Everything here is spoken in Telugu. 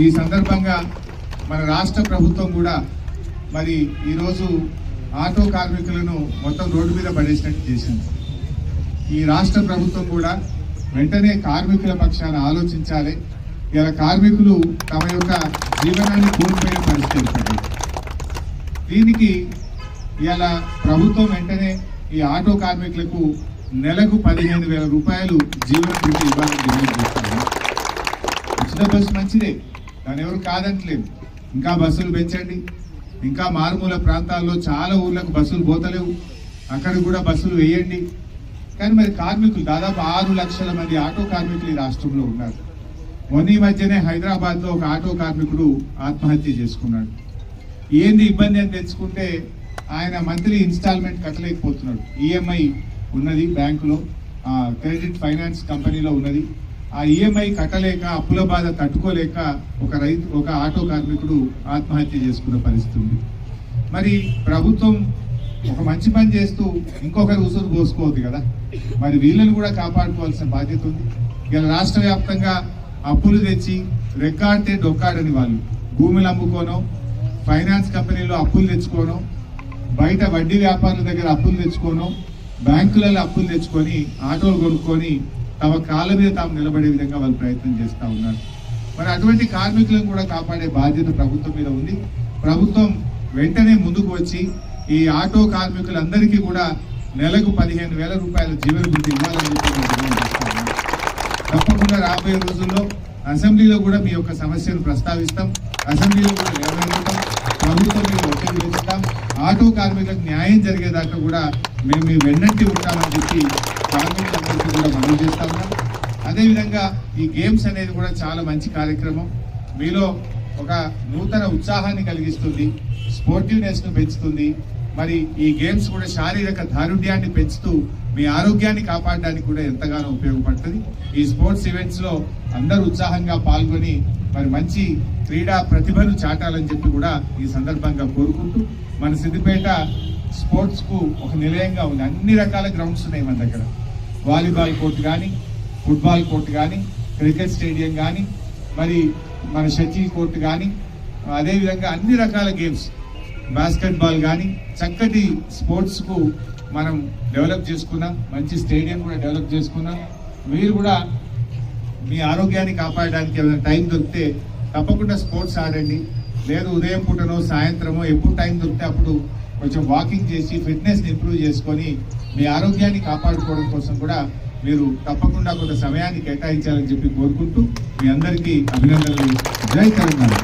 ఈ సందర్భంగా మన రాష్ట్ర ప్రభుత్వం కూడా మరి ఈరోజు ఆటో కార్మికులను మొత్తం రోడ్డు మీద పడేసినట్టు చేసింది. ఈ రాష్ట్ర ప్రభుత్వం కూడా వెంటనే కార్మికుల పక్షాన ఆలోచించాలి. ఇలా కార్మికులు తమ యొక్క జీవనాన్ని కోల్పోయే పరిస్థితి ఏర్పడింది. దీనికి ఇలా ప్రభుత్వం వెంటనే ఈ ఆటో కార్మికులకు నెలకు 15,000 రూపాయలు జీవన భృతి ఇవ్వాలని డిమాండ్ చేస్తున్నారు. ఉచిత బస్సు మంచిదే, దాని ఎవరు కాదంటలేదు. ఇంకా బస్సులు పెంచండి. ఇంకా మారుమూల ప్రాంతాల్లో చాలా ఊర్లకు బస్సులు పోతలేవు, అక్కడ కూడా బస్సులు వేయండి. కానీ మరి కార్మికులు దాదాపు 6 లక్షల మంది ఆటో కార్మికులు ఈ రాష్ట్రంలో ఉన్నారు. మొన్న ఈ మధ్యనే హైదరాబాద్లో ఒక ఆటో కార్మికుడు ఆత్మహత్య చేసుకున్నాడు. ఏంది ఇబ్బంది అని తెచ్చుకుంటే ఆయన మంత్లీ ఇన్స్టాల్మెంట్ కట్టలేకపోతున్నాడు. ఈఎంఐ ఉన్నది బ్యాంకులో, క్రెడిట్ ఫైనాన్స్ కంపెనీలో ఉన్నది. ఆ ఈఎంఐ కట్టలేక అప్పుల బాధ తట్టుకోలేక ఒక ఆటో కార్మికుడు ఆత్మహత్య చేసుకున్న పరిస్థితి ఉంది. మరి ప్రభుత్వం ఒక మంచి పని చేస్తూ ఇంకొకరు ఉసురు పోసుకోవద్దు కదా, మరి వీళ్ళని కూడా కాపాడుకోవాల్సిన బాధ్యత ఉంది. ఇలా రాష్ట్ర వ్యాప్తంగా అప్పులు తెచ్చి రెక్కాడితే డొక్కాడని వాళ్ళు భూములు అమ్ముకోనో, ఫైనాన్స్ కంపెనీలో అప్పులు తెచ్చుకోనో, బయట వడ్డీ వ్యాపారుల దగ్గర అప్పులు తెచ్చుకోనో, బ్యాంకులలో అప్పులు తెచ్చుకొని ఆటోలు కొనుక్కొని తమ కాళ్ళ మీద తాము నిలబడే విధంగా వాళ్ళు ప్రయత్నం చేస్తూ ఉన్నారు. మరి అటువంటి కార్మికులను కూడా కాపాడే బాధ్యత ప్రభుత్వం మీద ఉంది. ప్రభుత్వం వెంటనే ముందుకు వచ్చి ఈ ఆటో కార్మికులందరికీ కూడా నెలకు 15,000 రూపాయల జీవన భృతి ఇవ్వాలని చెప్పి తప్పకుండా రాబోయే రోజుల్లో అసెంబ్లీలో కూడా మీ యొక్క సమస్యను ప్రస్తావిస్తాం. అసెంబ్లీలో కూడా లేవనెత్తుతాం, ప్రభుత్వం మీద ఒత్తిడి పెంచుతాం. ఆటో కార్మికులకు న్యాయం జరిగేదాకా కూడా మేము మీ వెన్నంటి ఉంటామని చెప్పి కార్మికులందరికీ కూడా మనవి చేస్తా ఉన్నాం. అదేవిధంగా ఈ గేమ్స్ అనేది కూడా చాలా మంచి కార్యక్రమం. మీలో ఒక నూతన ఉత్సాహాన్ని కలిగిస్తుంది, స్పోర్టివ్నెస్ ను పెంచుతుంది. మరి ఈ గేమ్స్ కూడా శారీరక దారుఢ్యాన్ని పెంచుతూ మీ ఆరోగ్యాన్ని కాపాడడానికి కూడా ఎంతగానో ఉపయోగపడుతుంది. ఈ స్పోర్ట్స్ ఈవెంట్స్ లో అందరూ ఉత్సాహంగా పాల్గొని మరి మంచి క్రీడా ప్రతిభను చాటాలని చెప్పి కూడా ఈ సందర్భంగా కోరుకుంటూ, మన సిద్దిపేట స్పోర్ట్స్ కు ఒక నిలయంగా ఉంది. అన్ని రకాల గ్రౌండ్స్ ఉన్నాయి మన దగ్గర. వాలీబాల్ కోర్టు కానీ, ఫుట్బాల్ కోర్టు కానీ, క్రికెట్ స్టేడియం కానీ, మరి మన షటిల్ కోర్టు కానీ, అదేవిధంగా అన్ని రకాల గేమ్స్, బాస్కెట్బాల్ కానీ, చక్కటి స్పోర్ట్స్ కు మనం డెవలప్ చేసుకున్నాం. మంచి స్టేడియం కూడా డెవలప్ చేసుకున్నాం. మీరు కూడా మీ ఆరోగ్యాన్ని కాపాడడానికి ఏమైనా టైం దొరికితే తప్పకుండా స్పోర్ట్స్ ఆడండి. లేదు ఉదయం పూటనో సాయంత్రమో ఎప్పుడు టైం దొరికితే అప్పుడు కొంచెం వాకింగ్ చేసి ఫిట్నెస్ ఇంప్రూవ్ చేసుకొని మీ ఆరోగ్యాన్ని కాపాడుకోవడం కోసం కూడా మీరు తప్పకుండా కొంత సమయాన్ని కేటాయించాలని చెప్పి కోరుకుంటూ మీ అందరికీ అభినందనలు. జై తెలంగాణ.